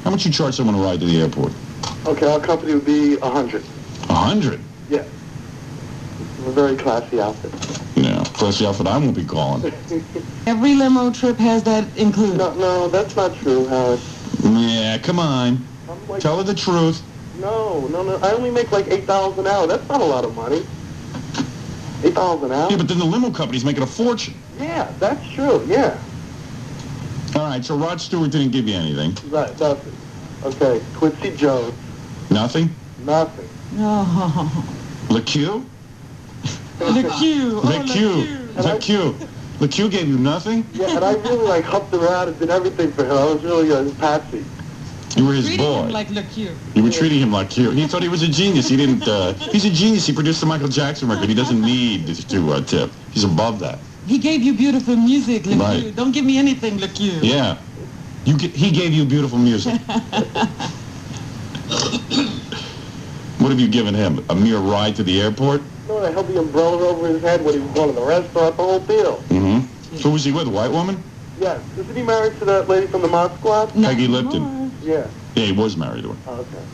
How much you charge someone to ride to the airport? Okay, our company would be 100. 100? Yeah. It's a very classy outfit. Yeah, classy outfit I won't be calling. Every limo trip has that included. No, that's not true, Howard. Yeah, come on. Tell her the truth. No. I only make like $8 an hour. That's not a lot of money. $8 an hour? Yeah, but then the limo company's making a fortune. Yeah, that's true, yeah. All right, so Rod Stewart didn't give you anything. Right, nothing. Okay, Quincy Jones. Nothing? Nothing. Oh. LeQ? LeQ. LeQ gave you nothing? Yeah, and I really humped around and did everything for him. I was really his patsy. You were his Treating boy. him like LeQ. You were treating him like Q. He thought he was a genius. He didn't, he's a genius. He produced the Michael Jackson record. He doesn't need to tip. He's above that. He gave you beautiful music, LeQ. Right. Don't give me anything, LeQ. Yeah. He gave you beautiful music. What have you given him? A mere ride to the airport? No, I held the umbrella over his head when he was going to the restaurant, the whole deal. Mm-hmm. Who was he with, a white woman? Yes. Isn't he married to that lady from the Mod Squad? Not Peggy anymore. Lipton. Yeah. Yeah, he was married to her. Oh, okay.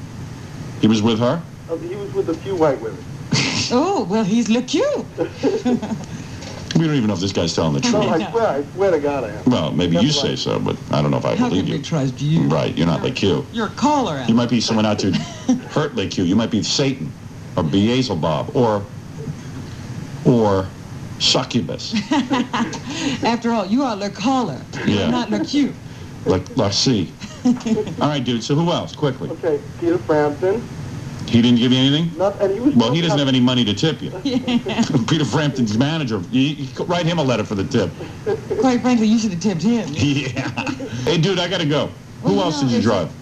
He was with her? He was with a few white women. Oh, well, he's LeQ. We don't even know if this guy's telling the truth. No, I swear to God I am. Well, maybe you say so, but I don't know if I How believe can you. we trust you? Right, you're not like Q. You're a caller. You might be someone out to hurt like Q. You might be Satan, or Beelzebub, or succubus. After all, you are Le Caller. Yeah. You're not LeQ. Let's see. All right, dude, so who else? Quickly. Okay, Peter Frampton. He didn't give you anything? And he was Well, he doesn't have any money to tip you. Peter Frampton's manager. You write him a letter for the tip. Quite frankly, you should have tipped him. Yeah. Hey, dude, I gotta go. Who else did you drive?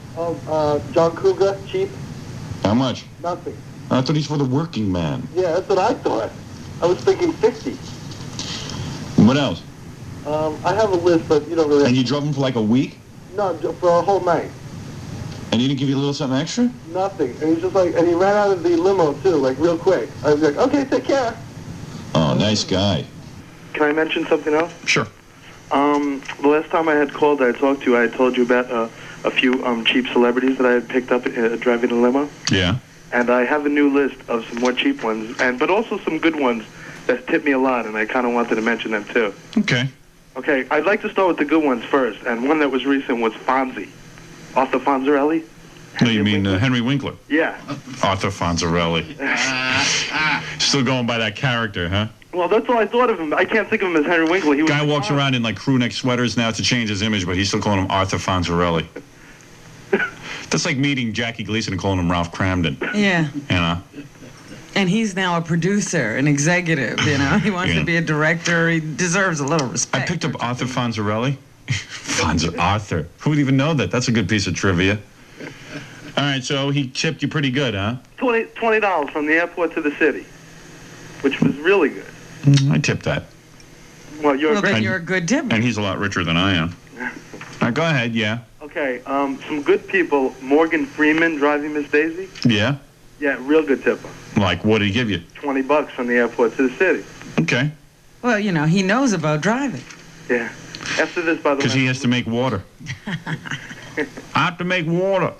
John Cougar, cheap. How much? Nothing. I thought he's for the working man. Yeah, that's what I thought. I was thinking 50. What else? I have a list, but you don't really... And you drove him for like a week? No, for a whole night. And he didn't give you a little something extra? Nothing. And he's just and he ran out of the limo too, real quick. I was like, okay, take care. Oh, nice guy. Can I mention something else? Sure. The last time I had called, I talked to you, I had told you about a few cheap celebrities that I had picked up driving a limo. Yeah. And I have a new list of some more cheap ones, but also some good ones that tip me a lot, and I kind of wanted to mention them too. Okay. Okay, I'd like to start with the good ones first, and one that was recent was Fonzie. Arthur Fonzarelli. No, you mean Henry Winkler? Yeah. Arthur Fonzarelli. Still going by that character, huh? Well, that's all I thought of him. I can't think of him as Henry Winkler. He was Guy walks around in crew neck sweaters now to change his image, but he's still calling him Arthur Fonzarelli. That's like meeting Jackie Gleason and calling him Ralph Cramden. Yeah. You know? And he's now a producer, an executive, He wants to be a director. He deserves a little respect. I picked up Arthur Fonzarelli. Arthur. Who would even know that? That's a good piece of trivia. All right, so he chipped you pretty good, huh? $20 from the airport to the city, which was really good. I tipped that. Well, you're a good tipper. And he's a lot richer than I am. All right, go ahead, yeah. Okay, some good people. Morgan Freeman driving Miss Daisy. Yeah? Yeah, real good tipper. Like, what did he give you? $20 from the airport to the city. Okay. Well, he knows about driving. Yeah. After this, by the way... Because he has to make water. I have to make water.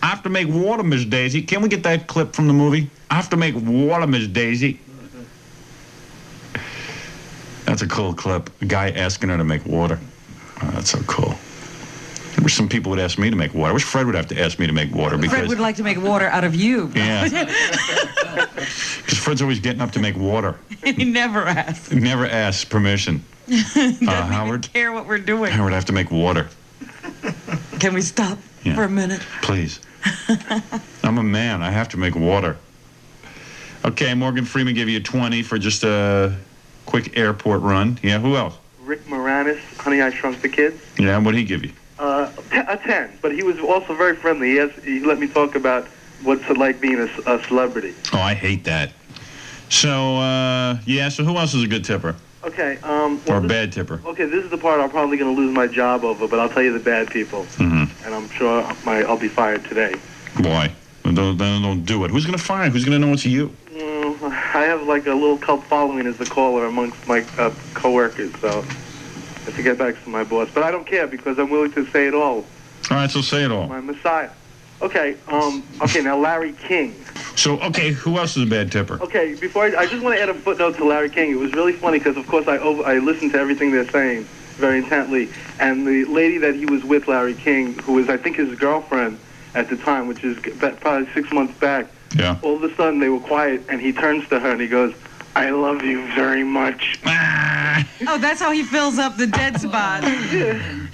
I have to make water, Miss Daisy. Can we get that clip from the movie? I have to make water, Miss Daisy. That's a cool clip. A guy asking her to make water. Oh, that's so cool. I wish some people would ask me to make water. I wish Fred would have to ask me to make water because... Fred would like to make water out of you. Yeah. Because Fred's always getting up to make water. He never asks. He never asks permission. Doesn't Howard, even care what we're doing. Howard, I have to make water. Can we stop for a minute? Please. I'm a man. I have to make water. Okay, Morgan Freeman gave you 20 for just a quick airport run. Yeah, who else? Rick Moranis, Honey, I Shrunk the Kids. Yeah, what'd he give you? A 10, but he was also very friendly. He let me talk about what's it like being a celebrity. Oh, I hate that. So, so who else is a good tipper? Okay. Or a bad tipper? Okay, this is the part I'm probably going to lose my job over, but I'll tell you the bad people. Mm-hmm. And I'm sure I'll be fired today. Why? Don't do it. Who's going to fire? Who's going to know it's you? I have a little cult following as a caller amongst my coworkers, so I have to get back to my boss. But I don't care because I'm willing to say it all All right, so say it all. My Messiah. Okay, okay, now Larry King. So, okay, who else is a bad tipper? Okay, before I just want to add a footnote to Larry King. It was really funny because, of course, I listened to everything they're saying very intently. And the lady that he was with, Larry King, who was, I think, his girlfriend at the time, which is probably 6 months back, Yeah. all of a sudden they were quiet, and he turns to her and he goes, I love you very much. Oh, that's how he fills up the dead spot.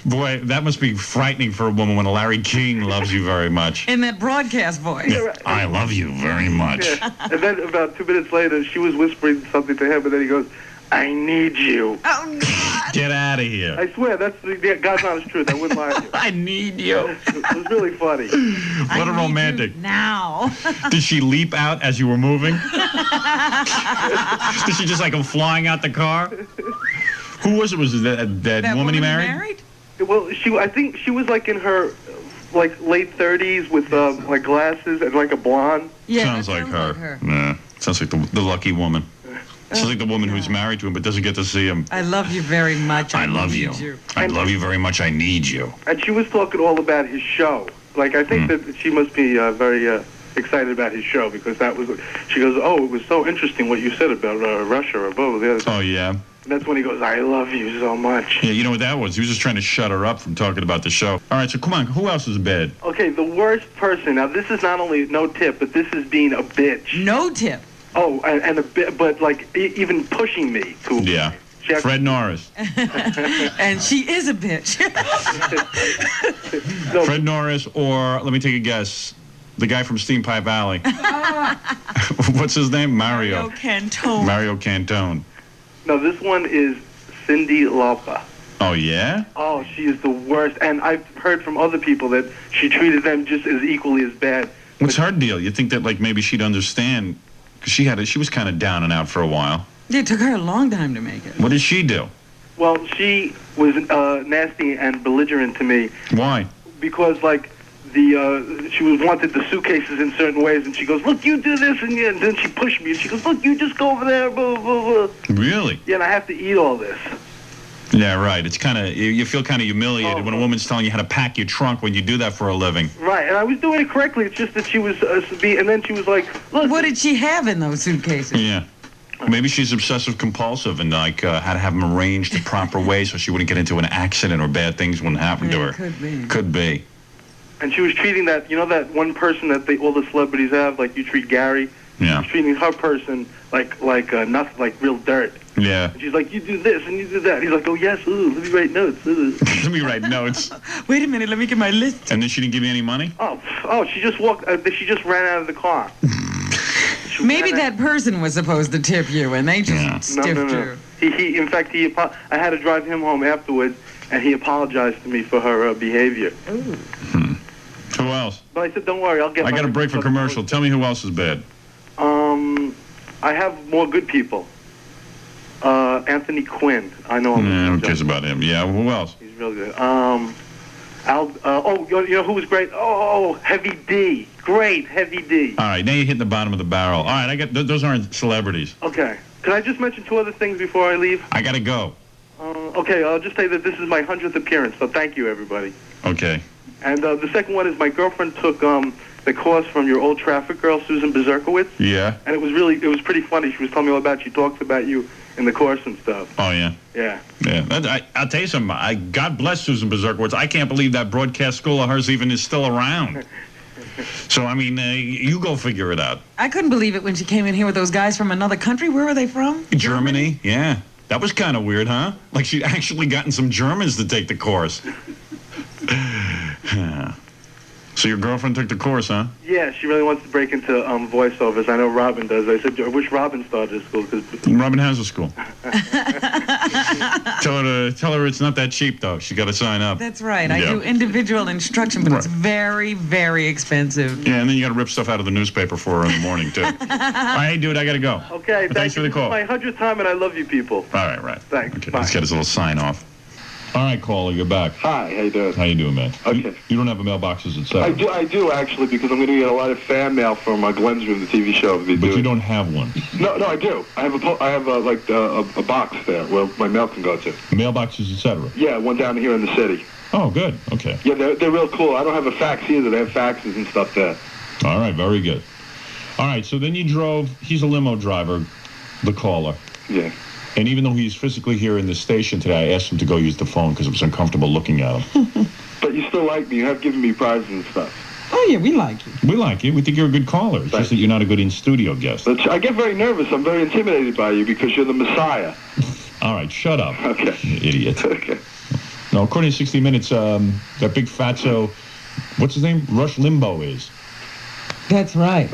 Boy, that must be frightening for a woman when Larry King loves you very much. In that broadcast voice. I love you very much. Yeah. And then about 2 minutes later, she was whispering something to him, and then he goes, I need you. Oh, God. Get out of here. I swear, that's God's honest truth. I wouldn't lie to you. I need you. It was really funny. What a romantic. Now. Did she leap out as you were moving? Did she just like go flying out the car? Who was it? Was it that woman he married? Well, I think she was like in her late 30s with like glasses and like a blonde. Yeah, sounds like her. Nah, sounds like the lucky woman. Sounds like the woman who's married to him but doesn't get to see him. I love you very much. I love you. I love you very much. I need you. And she was talking all about his show. Like, I think that she must be very excited about his show because that was. She goes, oh, it was so interesting what you said about Russia or blah, blah, blah. Oh, yeah. And that's when he goes, I love you so much. Yeah, you know what that was? He was just trying to shut her up from talking about the show. All right, so come on. Who else is bad? Okay, the worst person. Now, this is not only no tip, but this is being a bitch. No tip. Oh, and a bit, but like even pushing me to. Yeah. Fred Norris. And she is a bitch. No. Fred Norris, or let me take a guess. The guy from Steam Pipe Alley. What's his name? Mario Cantone. Mario Cantone. No, this one is Cyndi Lauper. Oh, yeah? Oh, she is the worst. And I've heard from other people that she treated them just as equally as bad. What's her deal? You think that like maybe she'd understand? Because she was kind of down and out for a while. It took her a long time to make it. What did she do? Well, she was nasty and belligerent to me. Why? Because, like, she wanted the suitcases in certain ways, and she goes, look, you do this, and then she pushed me, and she goes, look, you just go over there, blah, blah, blah. Really? Yeah, and I have to eat all this. Yeah, right. It's kind of, you feel kind of humiliated when a woman's telling you how to pack your trunk when you do that for a living. Right, and I was doing it correctly. It's just that she was, and then she was like, look. What did she have in those suitcases? Yeah. Maybe she's obsessive compulsive and like had to have them arranged the proper way so she wouldn't get into an accident or bad things wouldn't happen to her. Could be. Could be. And she was treating that, you know, that one person that all the celebrities have, like you treat Gary. Yeah. She was treating her person like nothing, like real dirt. Yeah. And she's like, you do this and you do that. And he's like, oh yes, ooh, let me write notes. Let me write notes. Wait a minute, let me get my list. And then she didn't give you any money? Oh, she just walked. She just ran out of the car. Maybe that person was supposed to tip you, and they just stiffed No. you. He, in fact, I had to drive him home afterwards, and he apologized to me for her behavior. Ooh. Who else? But I said, don't worry, I'll get. I got a break for commercial. Tell me who else is bad. I have more good people. Anthony Quinn. I know him. Who cares about him? Yeah. Who else? He's real good. You know who was great? Oh, Heavy D. Great, Heavy D. All right, now you're hitting the bottom of the barrel. All right, those aren't celebrities. Okay. Can I just mention 2 other things before I leave? I gotta go. Okay, I'll just say that this is my 100th appearance, so thank you, everybody. Okay. And the second one is my girlfriend took the course from your old traffic girl, Susan Bezirkowitz. Yeah. And it was pretty funny. She was telling me all about. She talks about you in the course and stuff. Oh yeah. Yeah. Yeah. I'll tell you something. God bless Susan Bezirkowitz. I can't believe that broadcast school of hers even is still around. So I mean, you go figure it out. I couldn't believe it when she came in here with those guys from another country. Where are they from? Germany. Yeah. That was kind of weird, huh? Like she'd actually gotten some Germans to take the course. Yeah. So your girlfriend took the course, huh? Yeah, she really wants to break into voiceovers. I know Robin does. I said, I wish Robin started a school. Robin has a school. Tell her it's not that cheap, though. She's got to sign up. That's right. I do individual instruction, but it's very, very expensive. Yeah, and then you got to rip stuff out of the newspaper for her in the morning, too. All right, dude, I got to go. Okay, thanks for the call. This is my 100th time, and I love you people. All right. Thanks. Okay, Bye. let's get his little sign off. All right, caller, you're back. Hi, how you doing? How you doing, man? Okay. You don't have a mailboxes, etc. I do actually, because I'm going to get a lot of fan mail from Glensroom, the TV show. But you don't have one. No, I do. I have a box there where my mail can go to. Mailboxes, etc. Yeah, one down here in the city. Oh, good. Okay. Yeah, they're real cool. I don't have a fax either. They have faxes and stuff there. All right, very good. All right, so then you drove. He's a limo driver, the caller. Yeah. And even though he's physically here in the station today, I asked him to go use the phone because it was uncomfortable looking at him. But you still like me. You have given me prizes and stuff. Oh, yeah, we like you. We like you. We think you're a good caller. It's just that you're not a good in-studio guest. I get very nervous. I'm very intimidated by you because you're the Messiah. All right, shut up. Okay. You idiot. Okay. No, according to 60 Minutes, that big fatso, what's his name? Rush Limbaugh is. That's right.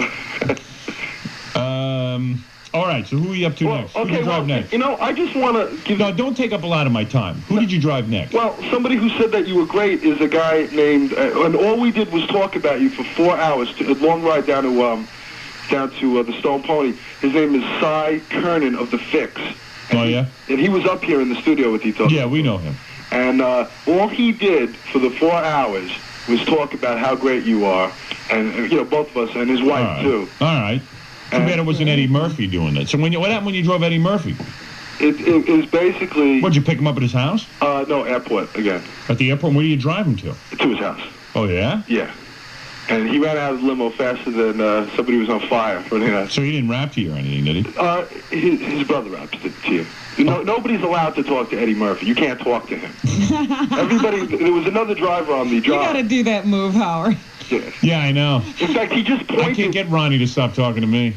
All right, so who are you up to next? Who did you drive next? You know, I just want to give... No, don't take up a lot of my time. Who did you drive next? Well, somebody who said that you were great is a guy named... and all we did was talk about you for 4 hours, a long ride down to the Stone Pony. His name is Cy Kernan of The Fix. Oh, yeah? And he was up here in the studio with you talking. Yeah, we know him. And all he did for the 4 hours was talk about how great you are. And, you know, both of us, and his wife, too. All right. Too bad it wasn't Eddie Murphy doing that. So what happened when you drove Eddie Murphy? It was basically... What'd you pick him up at his house? No, airport, again. At the airport? Where do you drive him to? To his house. Oh, yeah? Yeah. And he ran out of the limo faster than somebody was on fire. So he didn't rap to you or anything, did he? His brother rapped to you. No, nobody's allowed to talk to Eddie Murphy. You can't talk to him. There was another driver on the job. You got to do that move, Howard. Yeah. Yeah, I know. In fact, he just pointed... I can't get Ronnie to stop talking to me.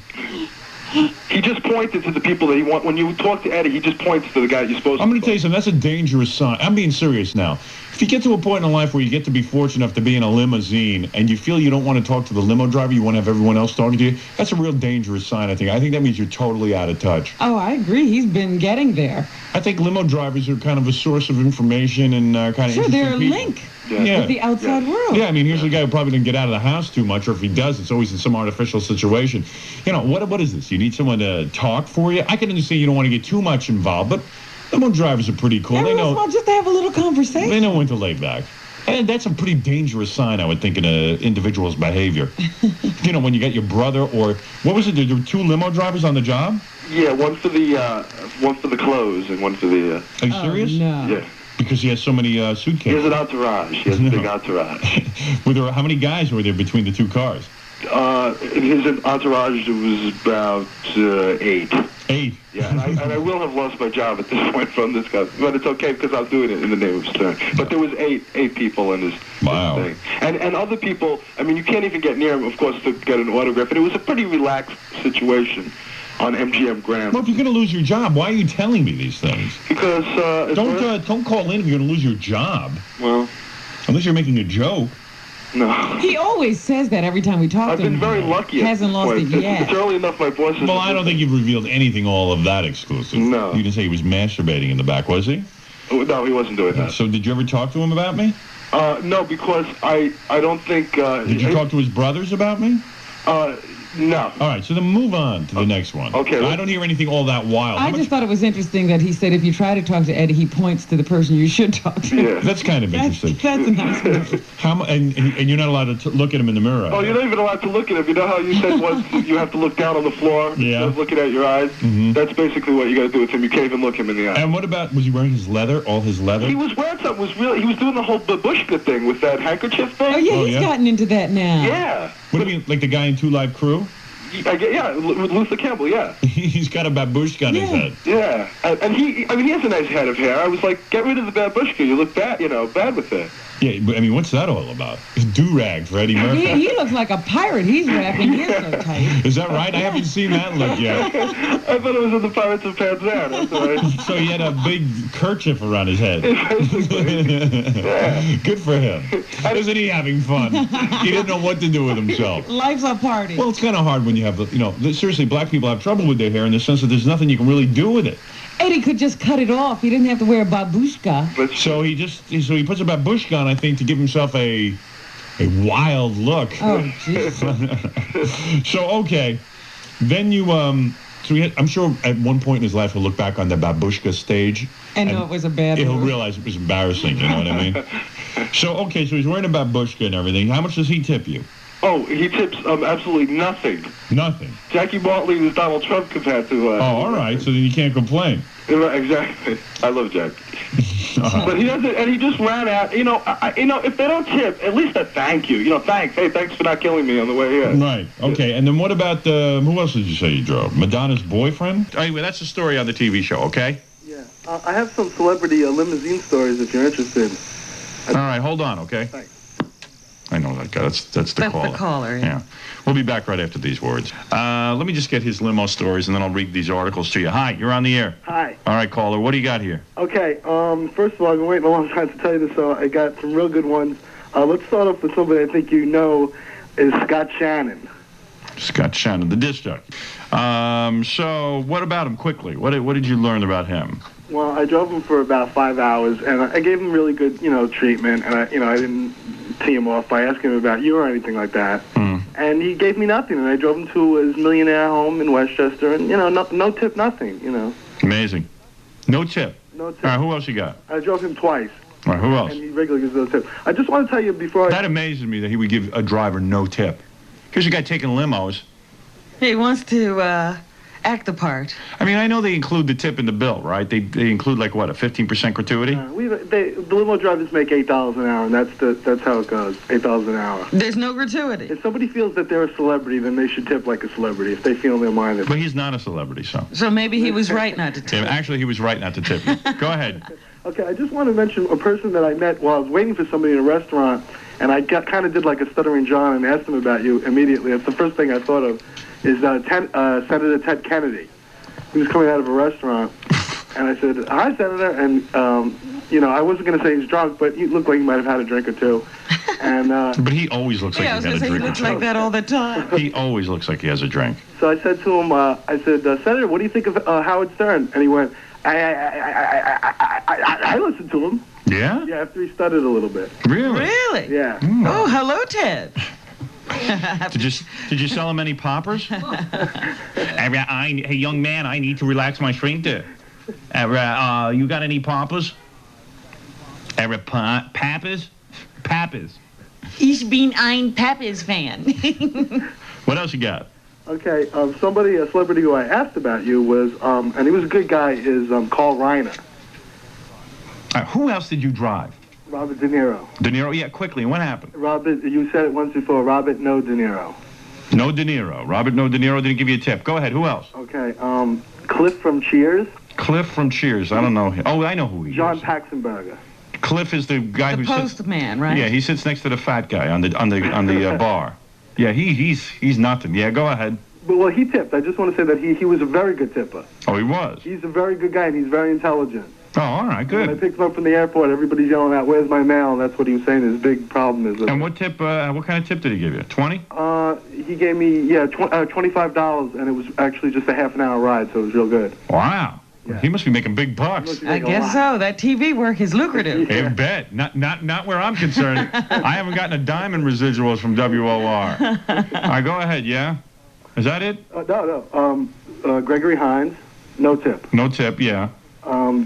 He just pointed to the people that he wants. When you talk to Eddie, he just points to the guy that you're supposed to. I'm going to tell you something. That's a dangerous sign. I'm being serious now. If you get to a point in life where you get to be fortunate enough to be in a limousine and you feel you don't want to talk to the limo driver, you want to have everyone else talking to you, that's a real dangerous sign, I think. I think that means you're totally out of touch. Oh, I agree. He's been getting there. I think limo drivers are kind of a source of information and kind of Sure, they're a people. link Yeah. with the outside world. Yeah, I mean, here's a guy who probably didn't get out of the house too much, or if he does, it's always in some artificial situation. You know, what is this? You need someone to talk for you? I can understand you don't want to get too much involved, but limo drivers are pretty cool. Every once in a while, just to have a little conversation. They know when to lay back. And that's a pretty dangerous sign, I would think, in an individual's behavior. You know, when you get your brother or... What was it? There were 2 limo drivers on the job? Yeah, one for the clothes and one for the... Are you serious? No. Yeah. Because he has so many suitcases. He has an entourage. He has a big entourage. How many guys were there between the 2 cars? In his entourage, it was about 8. 8? Yeah, and I will have lost my job at this point from this guy. But it's okay because I'm doing it in the name of Stern. But there was 8 people in this thing. And other people, I mean, you can't even get near him, of course, to get an autograph. And it was a pretty relaxed situation on MGM Grand. Well, if you're going to lose your job, why are you telling me these things? Because... Don't call in if you're going to lose your job. Well... Unless you're making a joke. No. He always says that every time we talk to him. I've been very lucky. Hasn't lost it yet. It's early enough, my boss... Well, I don't think you've revealed anything all of that exclusive. No. You didn't say he was masturbating in the back, was he? Oh, no, he wasn't doing that. So did you ever talk to him about me? No, because I don't think... Did you talk to his brothers about me? No. All right, so then move on to the next one. Okay. I don't hear anything all that wild. I just thought it was interesting that he said if you try to talk to Eddie, he points to the person you should talk to. Yeah. That's kind of interesting. That's a nice one. And you're not allowed to look at him in the mirror. Oh, you're not even allowed to look at him. You know how you said once you have to look down on the floor instead of looking at your eyes? Mm-hmm. That's basically what you got to do with him. You can't even look him in the eye. And what about, was he wearing his leather, all his leather? He was wearing something. He was doing the whole babushka thing with that handkerchief thing. Oh, yeah, he's gotten into that now. Yeah. What do you mean, like the guy in 2 Live Crew? Yeah, with Luther Campbell, yeah. He's got a babushka on his head. Yeah, and he has a nice head of hair. I was like, get rid of the babushka. You look bad, bad with it. Yeah, but I mean, what's that all about? Do-rag for Eddie Murphy. He looks like a pirate. He's wrapping his so tight. Is that right? I haven't seen that look yet. I thought it was in the Pirates of Panzan. That's right. So he had a big kerchief around his head. Yeah. Good for him. Isn't he having fun? He didn't know what to do with himself. Life's a party. Well, it's kind of hard when you have, seriously, black people have trouble with their hair in the sense that there's nothing you can really do with it. Eddie could just cut it off. He didn't have to wear a babushka. So he puts a babushka on, I think, to give himself a wild look. Oh, jeez. So, okay. Then you, I'm sure at one point in his life he'll look back on the babushka stage. And know it was a bad He'll move. realize it was embarrassing, you know what I mean? So, okay, so he's wearing a babushka and everything. How much does he tip you? Oh, he tips absolutely nothing. Nothing. Jackie Martley was Donald Trump compared to... all right, so then you can't complain. Exactly. I love Jack. But he doesn't, and he just ran out. If they don't tip, at least a thank you. Thanks. Hey, thanks for not killing me on the way here. Right. Okay. And then what about who else did you say you drove? Madonna's boyfriend? Anyway, that's a story on the TV show. Okay. Yeah. I have some celebrity limousine stories if you're interested. All right. Hold on. Okay. Thanks. I know that guy. That's the caller. That's the caller. Yeah. We'll be back right after these words. Let me just get his limo stories, and then I'll read these articles to you. Hi, you're on the air. Hi. All right, caller. What do you got here? Okay. First of all, I've been waiting a long time to tell you this, so I got some real good ones. Let's start off with somebody I think you know is Scott Shannon. Scott Shannon, the disc jockey. So what about him quickly? What did you learn about him? Well, I drove him for about 5 hours, and I gave him really good, treatment, and I didn't tee him off by asking him about you or anything like that. And he gave me nothing, and I drove him to his millionaire home in Westchester, and, no tip, nothing, Amazing. No tip. No tip. All right, who else you got? I drove him twice. All right, who else? And he regularly gives no tip. I just want to tell you before That amazes me that he would give a driver no tip. Here's a guy taking limos. He wants to act the part. I mean, I know they include the tip in the bill, right? They include, like, what, a 15% gratuity? The limo drivers make $8 an hour, and that's how it goes, $8 an hour. There's no gratuity. If somebody feels that they're a celebrity, then they should tip like a celebrity. If they feel in their mind that... But he's not a celebrity, so. So maybe he was right not to tip. Yeah, actually, he was right not to tip you. Go ahead. Okay, I just want to mention a person that I met while I was waiting for somebody in a restaurant, and I kind of did like a stuttering John and asked him about you immediately. That's the first thing I thought of, is Senator Ted Kennedy. He was coming out of a restaurant, and I said, "Hi, Senator," and, I wasn't going to say he's drunk, but he looked like he might have had a drink or two. And But he always looks like he had a drink. He looks like that all the time. He always looks like he has a drink. So I said to him, Senator, what do you think of Howard Stern? And he went, I listened to him. Yeah? Yeah, after he stuttered a little bit. Really? Really? Yeah. Oh, hello, Ted. Did you sell him any poppers? Hey, young man, I need to relax my sphincter. You got any poppers? Pappers? Pappers. Ich bin ein Pappers fan. What else you got? Okay, a celebrity who I asked about you was, and he was a good guy, is Carl Reiner. Who else did you drive? Robert De Niro. De Niro? Yeah, quickly. What happened? Robert, you said it once before, Robert No De Niro. No De Niro. Robert No De Niro didn't give you a tip. Go ahead. Who else? Okay, Cliff from Cheers. Cliff from Cheers. I don't know him. Oh, I know who he John is. Paxenberger. Cliff is the guy The who sits... postman, right? Yeah, he sits next to the fat guy on the bar. Yeah, he's nothing. Yeah, go ahead. Well, he tipped. I just want to say that he was a very good tipper. Oh, he was? He's a very good guy, and he's very intelligent. Oh, all right, When I good. picked him up from the airport, everybody's yelling out, "Where's my mail?" And that's what he was saying his big problem is. And what tip? What kind of tip did he give you? 20? He gave me, $25, and it was actually just a half an hour ride, so it was real good. Wow. Yeah. He must be making big bucks. I guess so. That TV work is lucrative. I bet. Not where I'm concerned. I haven't gotten a dime in residuals from WOR. All right, go ahead. Yeah. Is that it? No. Gregory Hines, no tip. No tip. Yeah.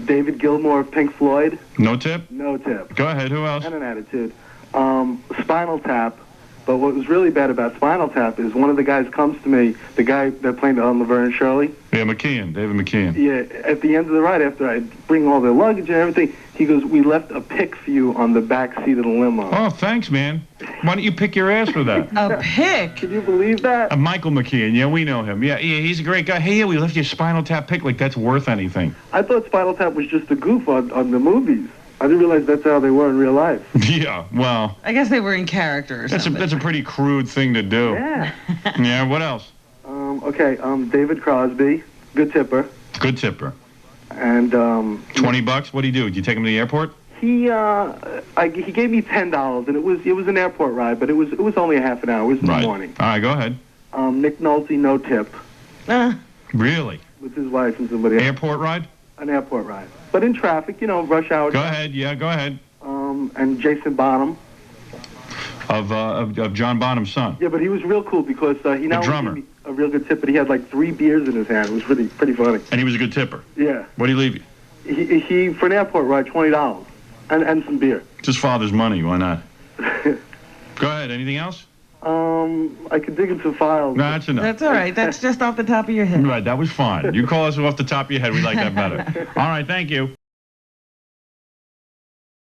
David Gilmour of Pink Floyd, No tip. no tip. Go ahead. Who else? And an attitude. Spinal Tap. But what was really bad about Spinal Tap is one of the guys comes to me, the guy that played on Laverne and Shirley. Yeah, McKeon. David McKeon. Yeah, at the end of the ride, after I bring all their luggage and everything, he goes, "We left a pick for you on the back seat of the limo." Oh, thanks, man. Why don't you pick your ass for that? A pick? Can you believe that? Michael McKeon. Yeah, we know him. Yeah, he's a great guy. Hey, yeah, we left you a Spinal Tap pick like that's worth anything. I thought Spinal Tap was just a goof on the movies. I didn't realize that's how they were in real life. Yeah, well, I guess they were in character or something. that's a pretty crude thing to do. Yeah. Yeah, what else? David Crosby, good tipper. Good tipper. And $20? What do you do? Do you take him to the airport? he gave me $10, and it was an airport ride, but it was only a half an hour. It was in the morning. All right, go ahead. Nick Nolte, no tip, Really? with his wife and somebody else. Airport ride? An airport ride. But in traffic, rush hour. Go ahead. Yeah, go ahead. And Jason Bonham. Of John Bonham's son. Yeah, but he was real cool because he not only gave me a real good tip, but he had like 3 beers in his hand. It was pretty funny. And he was a good tipper. Yeah. What did he leave you? He for an airport ride, $20, and some beer. It's his father's money. Why not? Go ahead. Anything else? I could dig into files. No, that's enough. That's all right. That's just off the top of your head. Right, that was fine. You call us off the top of your head. We like that better. All right, thank you.